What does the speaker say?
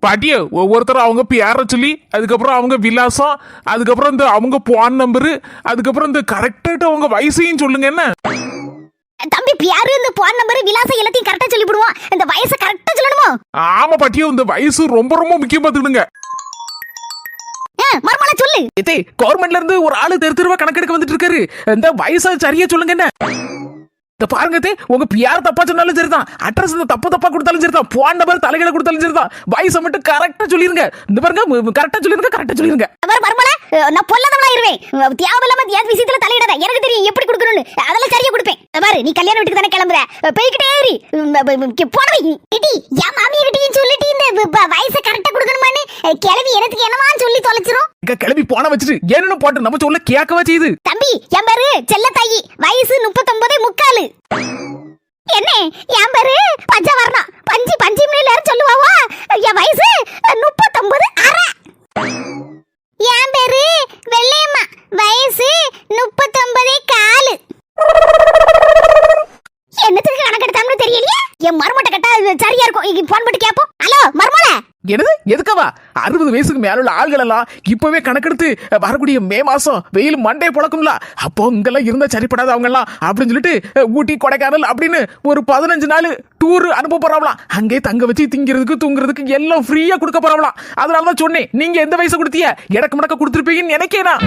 பாட்டிய ஒவ்வொருத்தரும் அவங்க பேரை சொல்லி, அதுக்கப்புறம் அவங்க விலாசம், அதுக்கப்புறம் இந்த அவங்க போன் நம்பரு, அதுக்கப்புறம் இந்த கரெக்டாக அவங்க வயசையும் சொல்லுங்க. என்ன தம்பி, பேரு இந்த போன் நம்பர் விலாசம் எல்லாத்தையும் கரெக்டா சொல்லிவிடுவோம். இந்த வயசை கரெக்டா சொல்லணுமோ? ஆமா பாட்டியோ, இந்த வயசு ரொம்ப ரொம்ப முக்கியம் பார்த்துக்கிடுங்க. மர்மலா சொல்லு. கவர்மெண்ட்ல இருந்து ஒரு ஆளு தெருவா கணக்கெடுக்க வந்துட்டு இருக்காரு. இந்த வயசை சரியா சொல்லுங்க. என்ன இந்த பாருங்க, உங்க பியார் தப்பா சொன்னாலும் சரிதான், அட்ரஸ் தப்பா கொடுத்தாலும் சரிதான், போன் நம்பர் தலைகளை கொடுத்தாலும் சரிதான், வயசை மட்டும் கரெக்டா சொல்லிருங்க. இந்த பாருங்க, கரெக்டா சொல்லிருங்க. மர்மலா, நான் பொல்லாதவளா இருவேன். தேவையில்லாம ஏதாவது விஷயத்துல தலையிடாத. எனக்கு தெரியும் எப்படி கொடுக்கணும்னு. அதெல்லாம் சரியா கொடுப்பேன். பாரு, நீ கல்யாண வீட்டுக்கு தானே கிளம்புற, போய்கிட்டே ஏறி போனவை என் மாமியா கிட்டையும் சொல்லிட்டு இந்த வயசை கரெக்டா கொடுக்கணுமான்னு கிளவி எனக்கு என்னவான்னு சொல்லி தொலைச்சிரும். கிளம்பி போன வச்சுட்டு ஏன்னு போட்டு நம்ம சொல்ல கேட்கவா செய்யுது. தம்பி, என் பேரு செல்ல தாயி, வயசு 39.4. என்ன என் பேரு பஞ்சவர்ணம், பஞ்சு மில்ல சொல்லுவாவா? என் வயசு 39.5. என் பேரு வெள்ளையம்மா, வயசு 39.4. என்னத்துக்கு கணக்கெடுத்தாங்கன்னு தெரியலையே. என் மர்மட்ட கட்டா சரியா இருக்கும். போன் போட்டு கேப்போம். ஹலோ மர்மல, என்னது எதுக்கவா? 60 வயசுக்கு மேல உள்ள ஆள்கள் எல்லாம் இப்பவே கணக்கெடுத்து வரக்கூடிய மே மாசம் வெயில் மண்டே புழக்கும்ல, அப்போ இங்கெல்லாம் இருந்தா சரிப்படாது அவங்க எல்லாம் அப்படின்னு சொல்லிட்டு ஊட்டி கொடைக்கானல் அப்படின்னு ஒரு 15 நாள் டூர் அனுப்ப போறாங்களாம். அங்கே தங்க வச்சு திங்கிறதுக்கு தூங்குறதுக்கு எல்லாம் ஃப்ரீயா கொடுக்க போறாங்களாம். அதனாலதான் சொன்னேன், நீங்க எந்த வயசு கொடுத்தீங்க? இடக்கு மடக்க கொடுத்துருப்பீங்கன்னு நினைக்கிறேன்.